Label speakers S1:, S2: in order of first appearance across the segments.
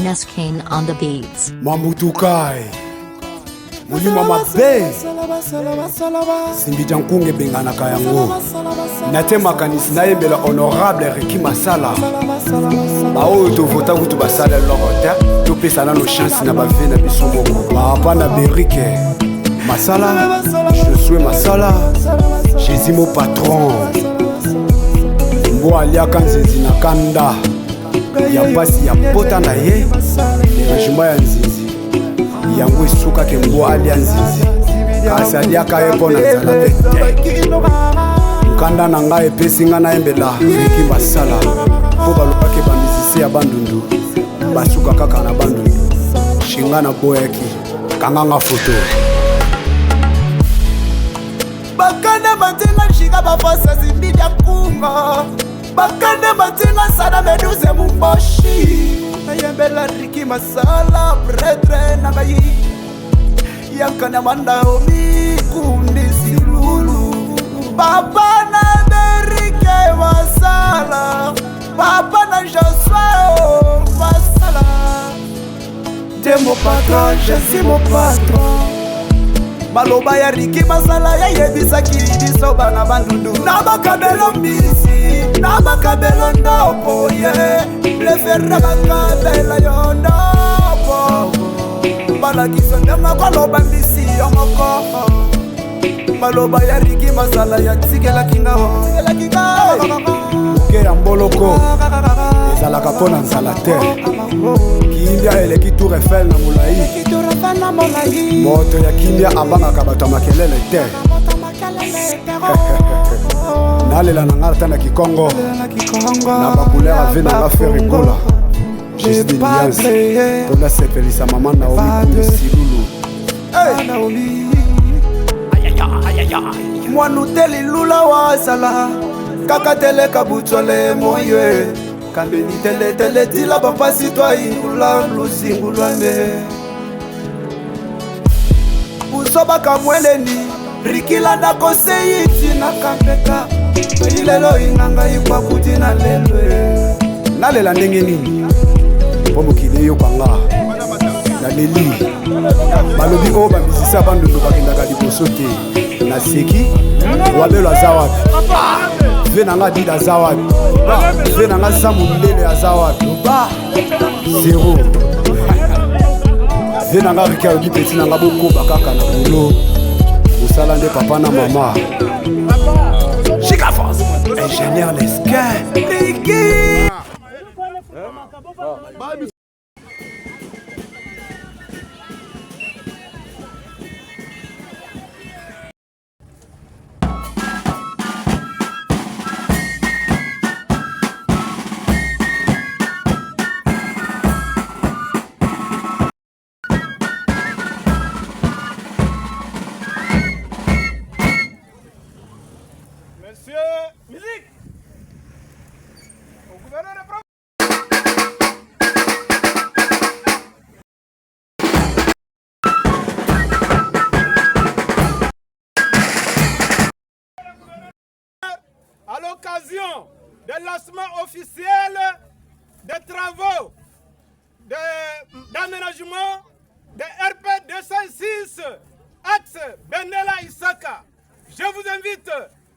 S1: Neskane on the beats.
S2: Mamutukai Mulima mabe Simbita nkunge bengana kayango Natema kanisi na yembela honorable Riki Masala Bao to vota kutu basala lorota To pesa na no chance na bave na bisomoko Baapa na berike Masala Je suis Masala Jésus mon patron Mbo alia kanzezi na kanda Ya pasi ya pota na ye Rejima ya nzizi Yango isuka ke mbo alia nzizi Kasi alia kaye pona nzala pete Mkanda na nga epesi nga na embela Riki Masala Po balopake bamizisi ya bandundu Basuka kaka na bandundu Shinga na boyaki Kanga nga foto
S3: Bakane matenga shiga bafasa zimbidi ya kunga Bakane matenga sana meduze mumboshi Ayembela Riki Masala Pretre nagayi Yankana manda omi kundi silulu Papa na Berike Masala Papa na Joshua Masala T'es mon patron, je suis mon patron Maloba ya Riki Masala ya yebisa kidiso bana bandundu Na bakabelo mbisi, na bakabelo ndopo ye Prefere bakabela yo ndopo Bala kisondema kwa loba mbisi yomoko Maloba ya Riki Masala ya tsikela kinga ho
S2: Ke ya mboloko Ezalaka pona nzala te Kimbia eleki Tour Eiffel na molai Moto ya kimbia abangaka bato ya makelele te Nalela na ngata na Kikongo Na bacouleur ave na nga ferikola Jésus de Liance Tona sepelisa mama na omi kumbi silulu
S3: Mwanuteli lula wasala Kaka tele kabuchole moye Kambeni tele tele tila bapasi twa ingula lusingulwa me Usoba kamweleni Rikila na koseyi tina kampeka Ilelo inganga ikwa kutina lelwe
S2: Nalela ndenge nini Po mokili yo kwanga Na leli Balobi o bamisisa bandundu bakendaka liboso te Na seki Wabelo aza wapi Ve nanga dida aza wapi Ve nanga samu ndele aza wapi Zero Ve nanga Riki alobi peti nanga bokoba kaka na bolo Musala nde papa na mama Chica France Ingénieur Lesquin Riki
S4: Monsieur, musique. Au gouverneur de province. À l'occasion du lancement officiel des travaux d'aménagement de RP 206 axe Benela Isaka, je vous invite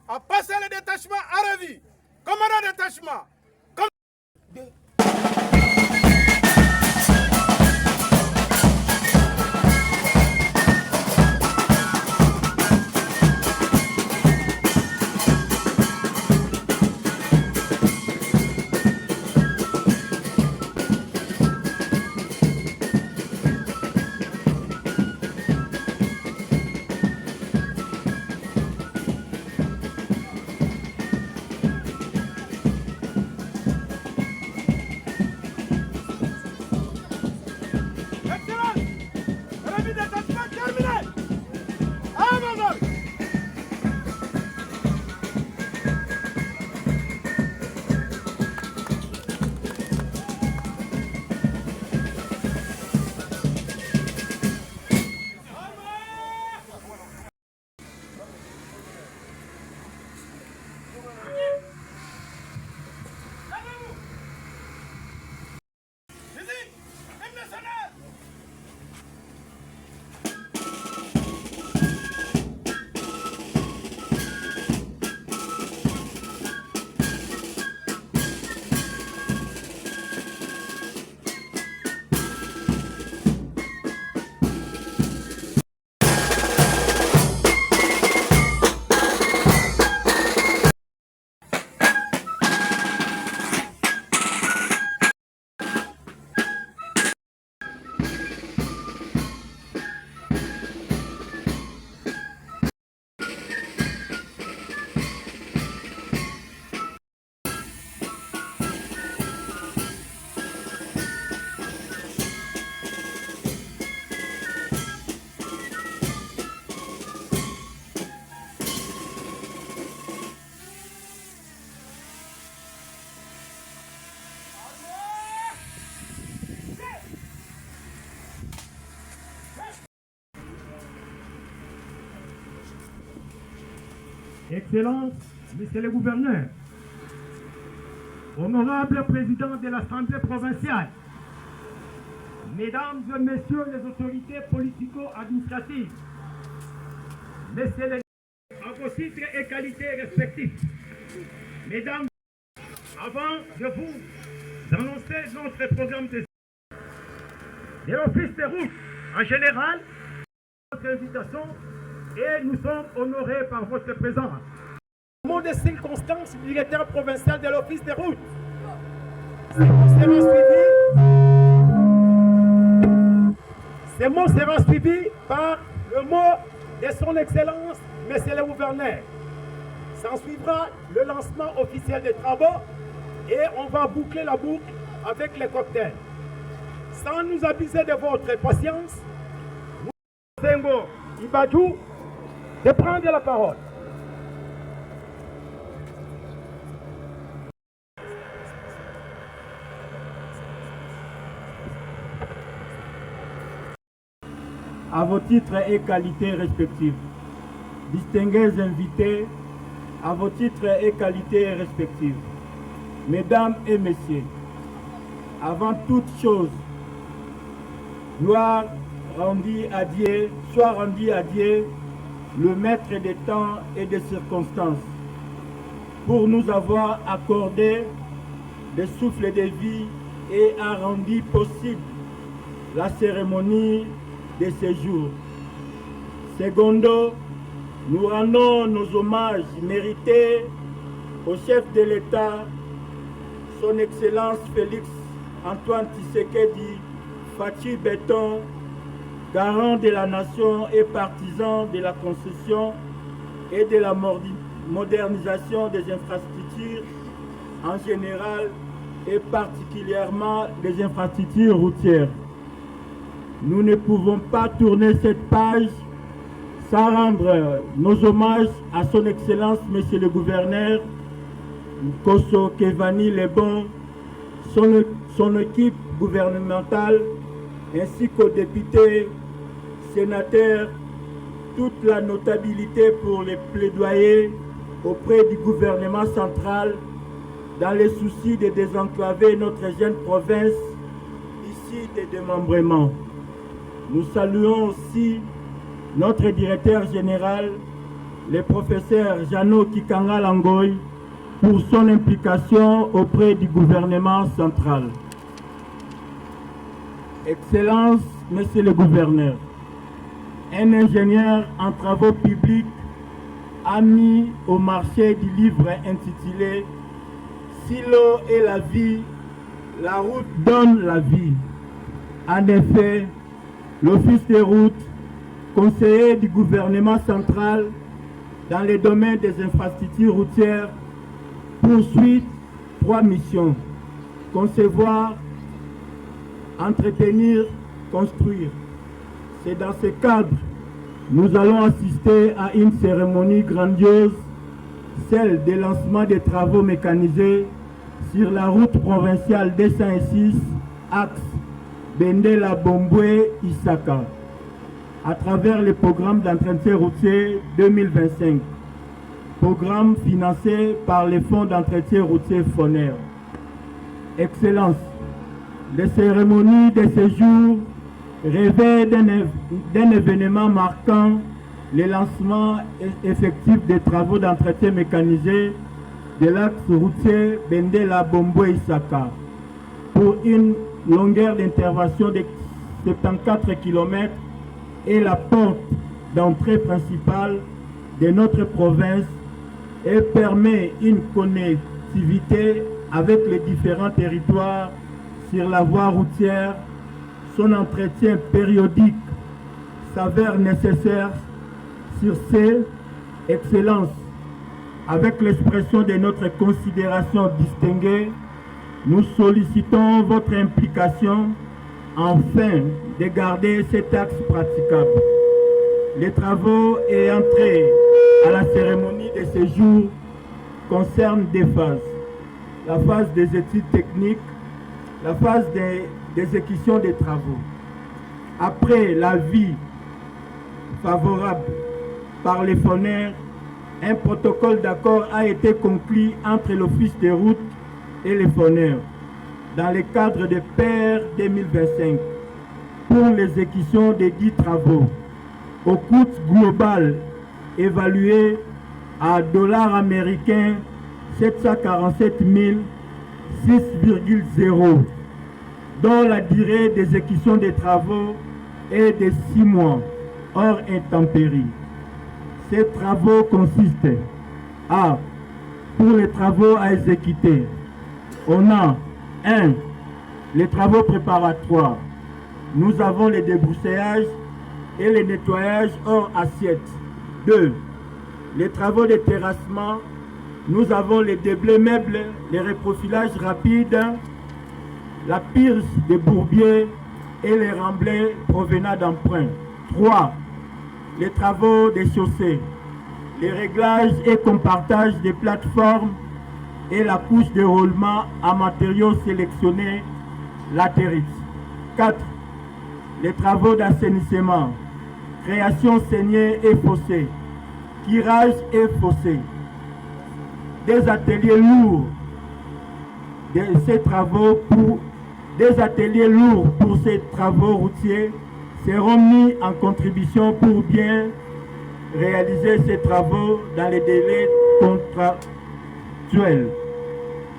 S4: à passer le détachement à revue. Commandant détachement.
S5: Excellences, Monsieur le Gouverneur, Honorable Président de l'Assemblée provinciale, Mesdames et Messieurs les autorités politico-administratives, Messieurs les à vos titres et qualités respectifs, Mesdames, avant de vous annoncer notre programme de l'Office des routes en général, notre invitation et nous sommes honorés par votre présence. Au nom des circonstances, directeur provincial de l'Office des routes ces mots seront suivis par le mot de son Excellence, Monsieur le Gouverneur. S'en suivra le lancement officiel des travaux et on va boucler la boucle avec les cocktails. Sans nous abuser de votre patience, nous Zengo Ibadou de prendre la parole.
S6: À vos titres et qualités respectifs, distingués invités, à vos titres et qualités respectives, Mesdames et Messieurs, avant toute chose, gloire rendue à Dieu, soit rendue à Dieu, le maître des temps et des circonstances, pour nous avoir accordé des souffles de vie et a rendu possible la cérémonie de ces jours. Secondo, nous rendons nos hommages mérités au chef de l'État, son Excellence Félix Antoine Tshisekedi Fachi Béton, garant de la nation et partisan de la construction et de la modernisation des infrastructures en général et particulièrement des infrastructures routières. Nous ne pouvons pas tourner cette page sans rendre nos hommages à son Excellence, Monsieur le Gouverneur, Koso Kevani Lebon, son équipe gouvernementale, ainsi qu'aux députés, sénateurs, toute la notabilité pour les plaidoyers auprès du gouvernement central dans les soucis de désenclaver notre jeune province ici des démembrements. Nous saluons aussi notre directeur général, le professeur Jano Kikanga Langoy, pour son implication auprès du gouvernement central. Excellence, Monsieur le Gouverneur, un ingénieur en travaux publics a mis au marché du livre intitulé « Si l'eau est la vie, la route donne la vie ». En effet, l'Office des routes, conseiller du gouvernement central dans les domaines des infrastructures routières, poursuit 3 missions: concevoir, entretenir, construire. C'est dans ce cadre que nous allons assister à une cérémonie grandiose, celle des lancements des travaux mécanisés sur la route provinciale 206, axe Bendela Bomboué Isaka, à travers le programme d'entretien routier 2025, programme financé par les fonds d'entretien routier FONER. Excellence, les cérémonies de ce jour rêvaient d'un événement marquant le lancement effectif des travaux d'entretien mécanisé de l'axe routier Bendela Bomboué Isaka pour une longueur d'intervention de 74 km et la porte d'entrée principale de notre province et permet une connectivité avec les différents territoires sur la voie routière. Son entretien périodique s'avère nécessaire sur ces excellences. Avec l'expression de notre considération distinguée, nous sollicitons votre implication afin de garder cet axe praticable. Les travaux et entrées à la cérémonie de ce jour concernent des phases. La phase des études techniques, la phase des exécutions des travaux. Après l'avis favorable par les FONER, un protocole d'accord a été conclu entre l'Office des routes et les FONER dans le cadre de PER 2025 pour l'exécution des 10 travaux au coût global évalué à dollars américains 747 6,0, dont la durée d'exécution des travaux est de 6 mois hors intempéries. Ces travaux consistent à, pour les travaux à exécuter, on a 1. Les travaux préparatoires. Nous avons les débroussailلاges et les nettoyages hors assiette. 2. Les travaux de terrassement. Nous avons les déblais meubles, les reprofilages rapides, la pire des bourbiers et les remblais provenant d'emprunt. 3. Les travaux des chaussées, les réglages et compartages des plateformes et la couche de roulement à matériaux sélectionnés latérite. 4. Les travaux d'assainissement, création saignée et fossés, tirage et fossés. Des ateliers lourds de ces travaux pour ces travaux routiers seront mis en contribution pour bien réaliser ces travaux dans les délais contractuels.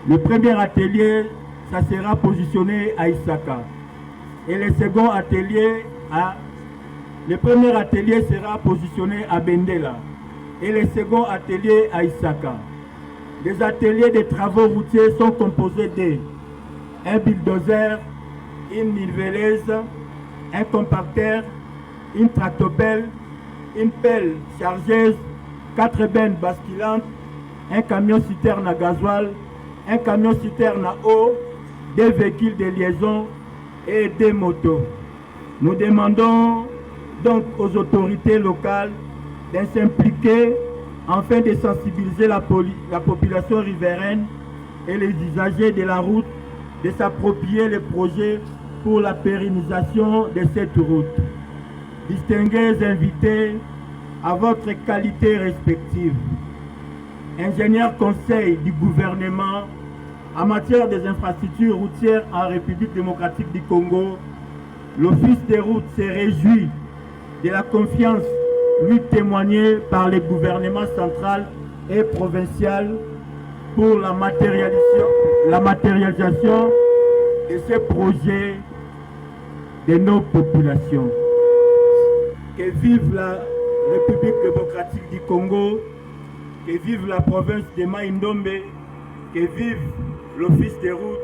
S6: Le premier atelier, ça sera positionné à Isaka. Et le premier atelier sera positionné à Bendela. Et le second atelier à Isaka. Les ateliers de travaux routiers sont composés de un bulldozer, une niveleuse, un compacteur, une tractopelle, une pelle chargeuse, 4 bennes basculantes, un camion citerne à gasoil, un camion citerne à eau, des véhicules de liaison et des motos. Nous demandons donc aux autorités locales de s'impliquer afin de sensibiliser la population riveraine et les usagers de la route de s'approprier les projets pour la pérennisation de cette route. Distingués invités, à votre qualité respective, ingénieur conseil du gouvernement en matière des infrastructures routières en République démocratique du Congo, l'Office des routes se réjouit de la confiance lui témoignée par les gouvernements central et provincial pour la matérialisation de ces projets de nos populations. Que vive la République démocratique du Congo, que vive la province de Mai-Ndombe, que vive l'Office des routes.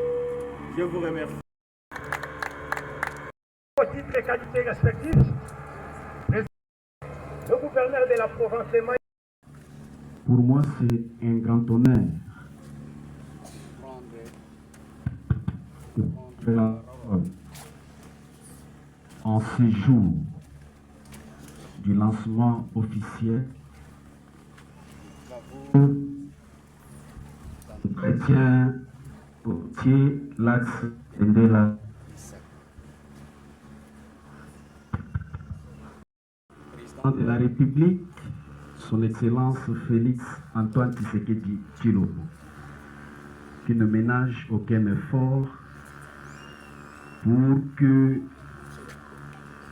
S6: Je vous remercie.
S5: Au titre des qualités respectives, le gouverneur de la province de Mai.
S7: Pour moi, c'est un grand honneur de faire la parole en ce jour du lancement officiel du chrétien routier l'axe Bendela. Président de la République, son Excellence Félix Antoine Tshisekedi Tshilombo, qui ne ménage aucun effort pour que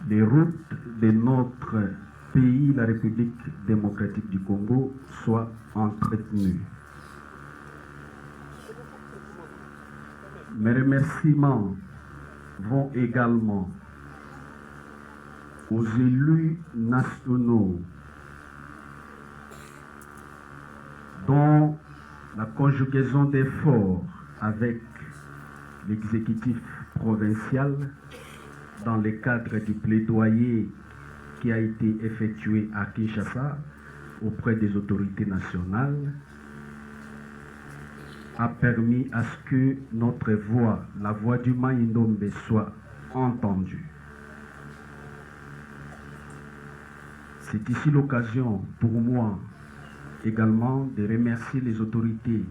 S7: les routes de notre pays, la République démocratique du Congo, soient entretenues. Mes remerciements vont également aux élus nationaux dont la conjugaison d'efforts avec l'exécutif provincial dans le cadre du plaidoyer qui a été effectué à Kinshasa auprès des autorités nationales a permis à ce que notre voix, la voix du Mai-Ndombe, soit entendue. C'est ici l'occasion pour moi également de remercier les autorités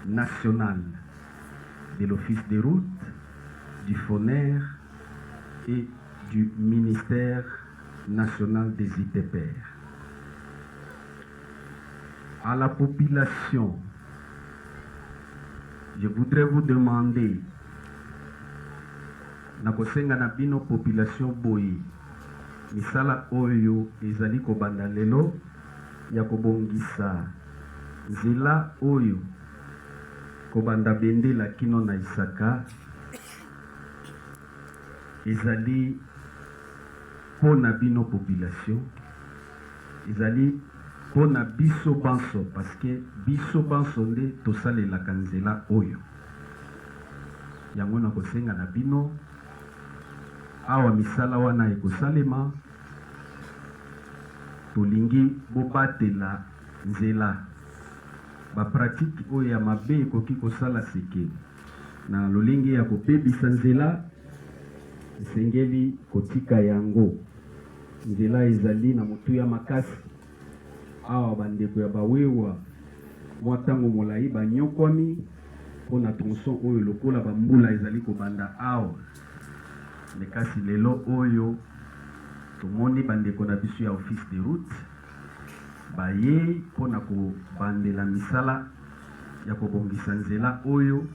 S7: nationales de l'Office des routes, du FONER et du ministère national des ITPR. À la population, je voudrais vous demander, nakosenga na bino population boyi, misala oyo ezali kobanda lelo ya kobongisa nzela oyo kobanda bendela kino na Isaka ezali pona bino population, ezali pona biso banso, parce que biso banso nde tosalelaka nzela oyo. Yango na kosenga na bino awa misala wana ekosalema, tolingi bobatela nzela bapratike oyo ya mabe ekoki kosala seke na lolenge ya kobebisa nzela, esengeli kotika yango. Nzela ezali na motu ya makasi, awa bandeko ya bawewa mwa ntango molai banyokwami mpona tronçon oyo lokola bambula ezali kobanda awa. Nekasi lelo oyo tomoni bandeko na biso ya office de route baye mpona kobandela misala ya kobongisa nzela oyo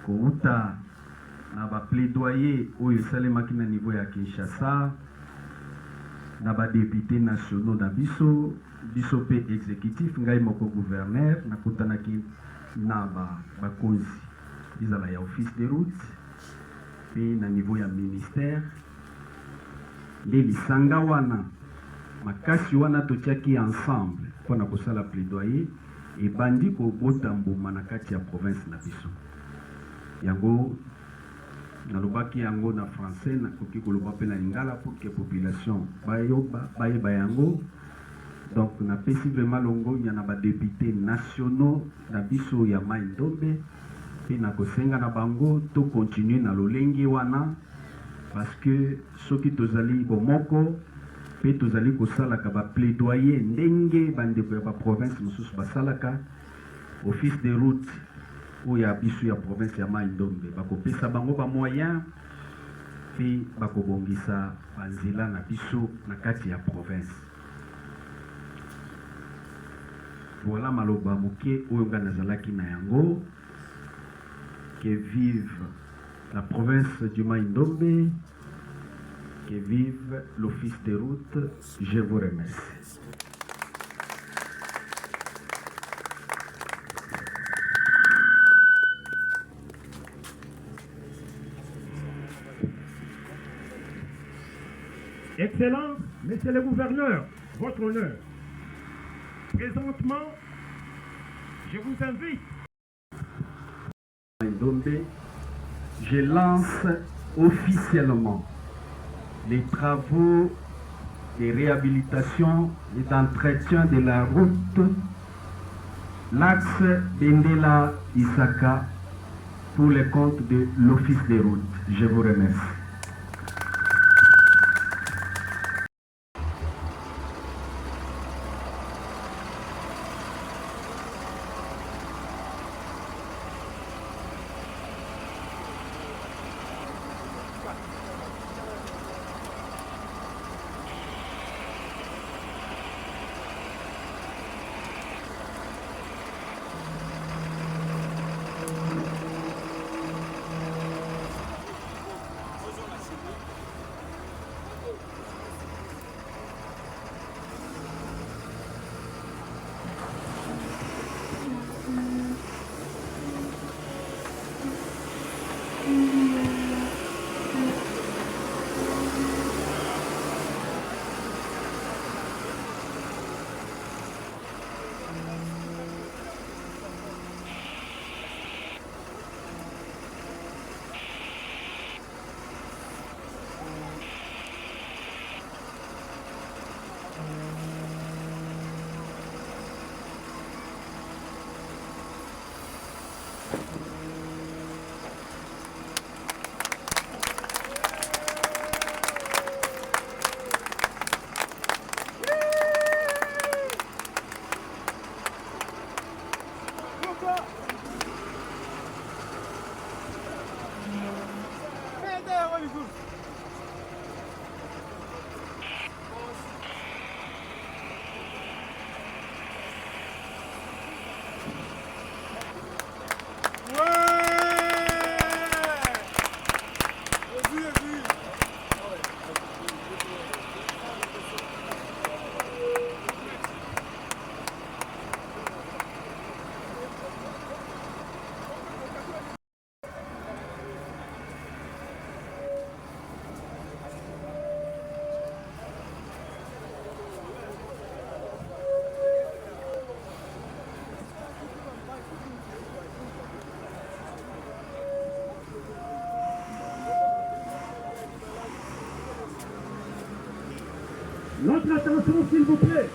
S7: kouta na baplaidoyer oyo esalemaki na niveau ya Kinshasa na badepute nationaux na biso pe exécutif, ngai moko gouverneur nakutanaki na bakonzi bizala ya office de route pe na niveau ya ministère. Nde lisanga wana makasi wana totiaki ensemble mpona kosala plaidoyer ebandi kobota mbuma na kati ya province na biso. Yango nalobaki yango na français, nakoki koloba mpe na lingala pour que population bayeba yango. Donc napesi vraiment longo ya na badepute nationaux na biso ya Mai Ndombe mpe nakosenga na bango to continue na lolenge wana, parce que soki tozali bomoko mpe tozali kosalaka baplaidoyer ndenge bandeko ya baprovince mosusu basalaka, office de route oyo ya biso ya province ya Mai Ndombe bakopesa bango bamoyen mpe bakobongisa banzela na biso na kati ya province. Voilà maloba moke oyo nga nazalaki na yango. Que vive la province du Mai Ndombe, que vive l'office de route. Je vous remercie.
S5: Excellence, Monsieur le Gouverneur, votre honneur. Présentement, je vous invite.
S7: Je lance officiellement les travaux de réhabilitation et d'entretien de la route, l'axe Bendela Isaka, pour le compte de l'office des routes. Je vous remercie.
S5: Notre attention, s'il vous plaît.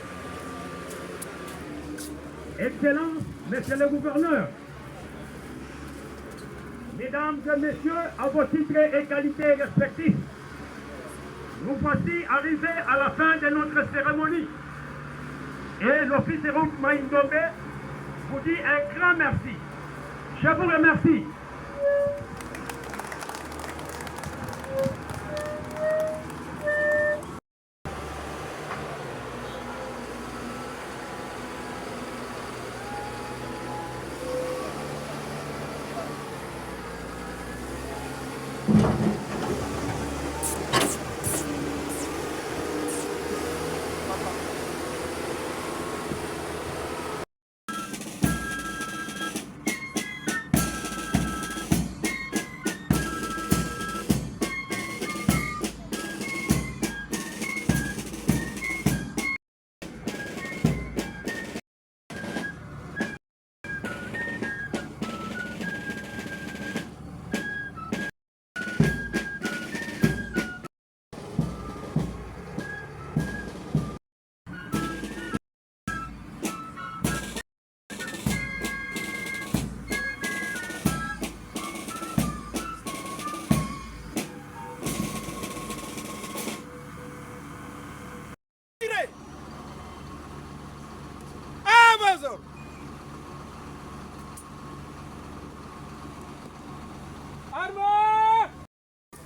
S5: Excellences, Messieurs les gouverneurs, Mesdames et Messieurs, à vos titres et qualités respectifs, nous voici arrivés à la fin de notre cérémonie. Et l'office de route Maïndombe vous dit un grand merci. Je vous remercie.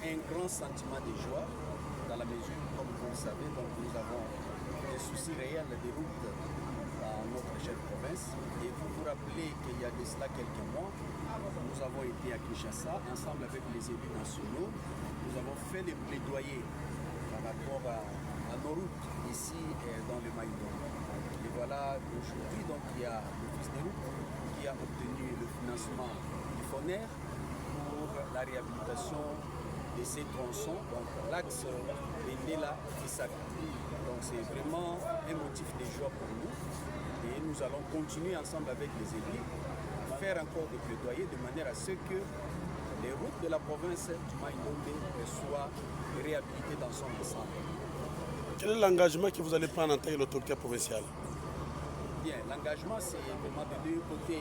S8: Un grand sentiment de joie dans la mesure, comme vous le savez, donc nous avons des soucis réels de route dans notre chère province. Et vous vous rappelez qu'il y a de cela quelques mois, nous avons été à Kinshasa ensemble avec les élus nationaux. Nous avons fait des plaidoyers par rapport à nos routes ici dans le Maïdon. Et voilà, aujourd'hui, donc il y a l'office des routes qui a obtenu le financement du FONER pour la réhabilitation de ces tronçons, donc l'axe Bendela-Isaka. Donc c'est vraiment un motif de joie pour nous et nous allons continuer ensemble avec les élus à faire encore des plaidoyers de manière à ce que les routes de la province du Maïdombe soient réhabilitées dans son ensemble.
S9: Quel est l'engagement que vous allez prendre en tant que l'autorité provinciale?
S8: Bien, l'engagement c'est vraiment de deux côtés.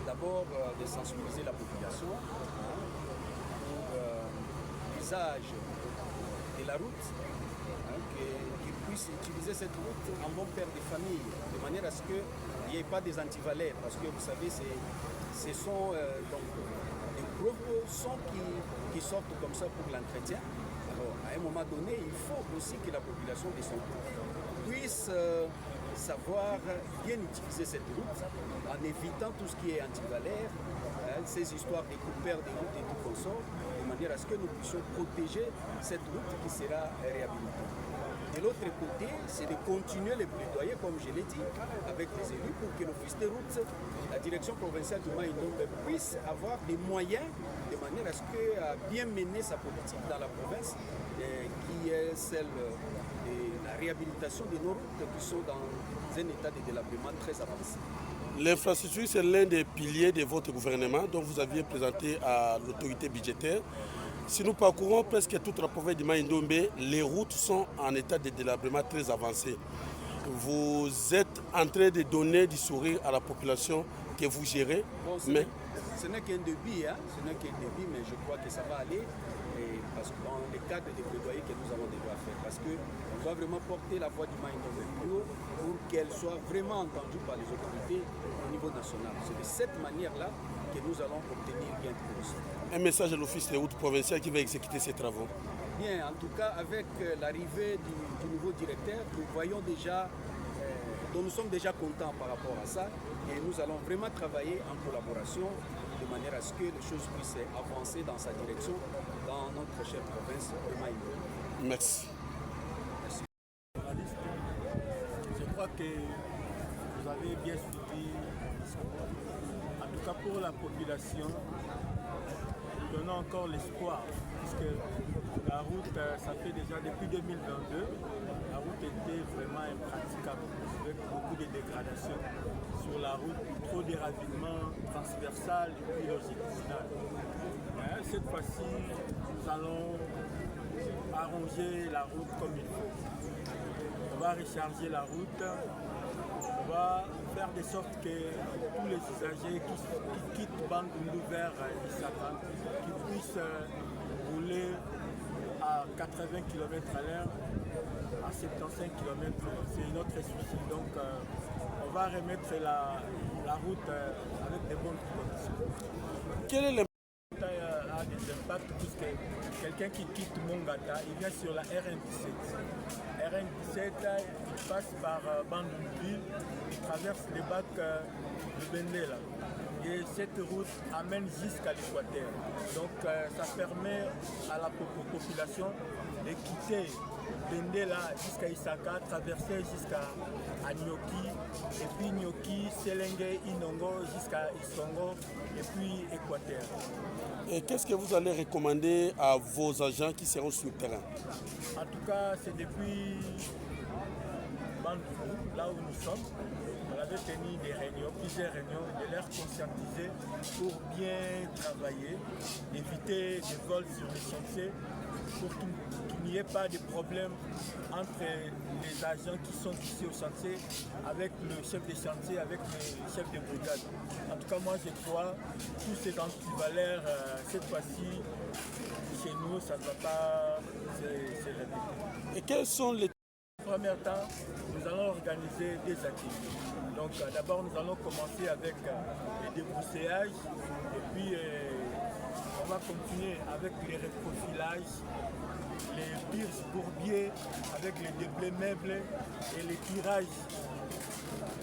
S8: D'abord de sensibiliser la population pour l'usage de la route, qu'ils puissent utiliser cette route en bon père de famille, de manière à ce qu'il n'y ait pas des antivaleurs, parce que vous savez, ce sont donc des gros sons qui sortent comme ça pour l'entretien. Alors, à un moment donné, il faut aussi que la population de son groupe puisse savoir bien utiliser cette route en évitant tout ce qui est antivalère, ces histoires de coupeurs de route et tout consort, de manière à ce que nous puissions protéger cette route qui sera réhabilitée. De l'autre côté, c'est de continuer les plaidoyers, comme je l'ai dit, avec les élus pour que l'office des routes, la direction provinciale du Maïdombe puisse avoir des moyens de manière à ce que bien mener sa politique dans la province, qui est celle de la réhabilitation de nos routes qui sont dans un état de délabrement très avancé.
S9: L'infrastructure, c'est l'un des piliers de votre gouvernement dont vous aviez présenté à l'autorité budgétaire. Si nous parcourons presque toute la province du Maïdombe, les routes sont en état de délabrement très avancé. Vous êtes en train de donner du sourire à la population que vous gérez.
S8: Bon, ce n'est qu'un début, mais je crois que ça va aller. Parce que dans le cadre des plaidoyers que nous allons devoir faire, parce qu'on doit vraiment porter la voix du Maïdombe plus haut pour qu'elle soit vraiment entendue par les autorités au niveau national. C'est de cette manière-là que nous allons obtenir gain de cause.
S9: Un message de l'office des routes provinciales qui va exécuter ces travaux.
S8: Bien, en tout cas, avec l'arrivée du nouveau directeur, nous voyons déjà, dont nous sommes déjà contents par rapport à ça, et nous allons vraiment travailler en collaboration de manière à ce que les choses puissent avancer dans sa direction dans notre chère province de Maïdombe.
S9: Merci.
S8: Merci.
S6: Je crois que vous avez bien suivi le discours. En tout cas pour la population, nous donnons encore l'espoir, puisque la route, ça fait déjà depuis 2022, la route était vraiment impraticable, avec beaucoup de dégradations sur la route, trop de ravinements transversales et puis longitudinales. Cette fois-ci, nous allons, par arranger la route comme il faut. On va recharger la route, on va faire de sorte que tous les usagers qui quittent Bandundu vers Isaka, qui puissent rouler à 80 km à l'heure, à 75 km, c'est notre souci. Donc on va remettre la route avec de bonnes conditions.
S9: Quel est le
S6: a des impacts puisque quelqu'un qui quitte Mongata, il vient sur la RN17. RN17, il passe par Bandundu, il traverse les bacs de Bendela. Et cette route amène jusqu'à l'équateur. Donc ça permet à la population de quitter Bendela jusqu'à Isaka, traverser jusqu'à Nyoki, et puis Nyoki, Selenge, Inongo, jusqu'à Isongo, et puis Équateur.
S9: Et qu'est-ce que vous allez recommander à vos agents qui seront sur le terrain?
S6: En tout cas, c'est depuis Bandundu, là où nous sommes. On avait tenu des réunions, plusieurs réunions, de leur conscientiser pour bien travailler, éviter des vols sur les chantiers, pour qu'il n'y ait pas de problème entre les agents qui sont ici au chantier avec le chef de chantier, avec le chef de brigade. En tout cas, moi je crois que tous ces antivalaires, cette fois-ci, chez nous, ça ne va pas se répéter.
S9: Et quels sont les...
S6: En premier temps, nous allons organiser des activités. Donc d'abord, nous allons commencer avec les débroussailلاges et puis on va continuer avec les reprofilages, les pires bourbiers avec les déblais meubles et les tirages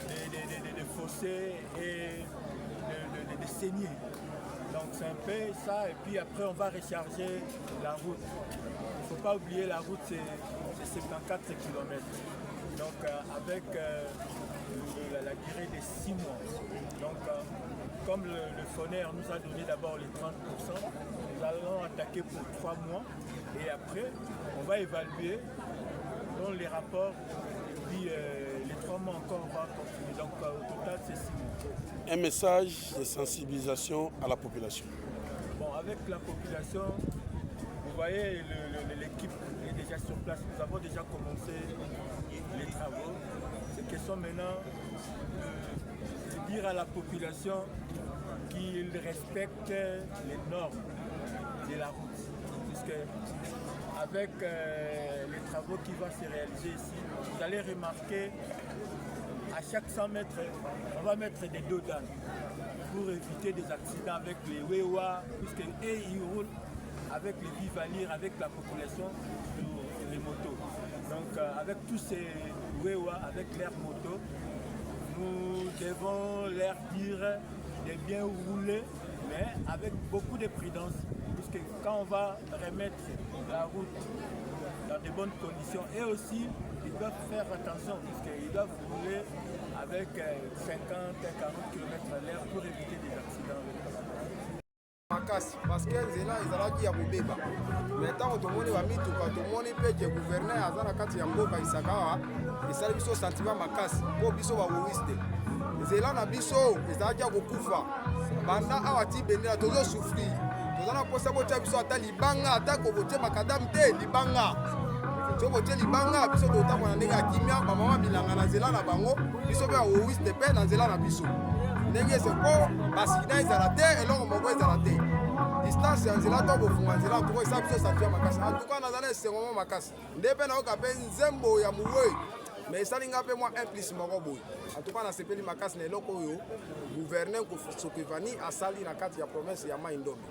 S6: des fossés et des saignées. Donc c'est un peu ça et puis après on va recharger la route. Il ne faut pas oublier la route c'est 74 km. Donc avec la durée de 6 mois. Donc comme le FONER nous a donné d'abord les 30%, nous allons attaquer pour 3 mois et après on va évaluer dans les rapports et puis les 3 mois encore on va continuer. Donc au total c'est 6 mois.
S9: Un message de sensibilisation à la population.
S6: Bon, avec la population, vous voyez l'équipe est déjà sur place. Nous avons déjà commencé les travaux. C'est question maintenant de dire à la population qu'ils respectent les normes de la route. Puisque avec les travaux qui vont se réaliser ici, vous allez remarquer à chaque 100 mètres, on va mettre des dodanes pour éviter des accidents avec les Wewa, puisqu'ils roulent avec les Vivalir, avec la population sur les motos. Donc avec tous ces Wewa, avec leurs motos, nous devons leur dire de bien rouler, mais avec beaucoup de prudence, puisque quand on va remettre la route dans de bonnes conditions, et aussi ils doivent faire attention, puisqu'ils doivent rouler avec 50-40 km à l'heure pour éviter des accidents.
S3: makasi parce que nzela ezalaki ya kobeba mais ntango tomoni bamituka tomoni mpe ke guverner aza na kati ya mboka Isaka awa esali biso sentiment makasi mpo biso bawowiste nzela na biso ezalaki ya kokufa banda awa ti Bendela tozosufrir toza na mposa botia biso ata libanga ata kobotie makadamu te libanga so botie libanga biso totambola na ndenge ya kimia bamama bilanga na nzela na bango biso mpe bawowiste mpe na nzela na biso ndenge ese mpo basida ezala te elongo moko ezala te distance ya nzela to bofunga nzela toko esa biso santua makasi antuka nazala esengomo makasi nde mpe nayoka mpe nzembo ya mowei mais esalinga mpe mwa implice moko boye antuka nasepeli makasi na eloko oyo guverner Sokivani asali na kati ya province ya Mai Ndombe.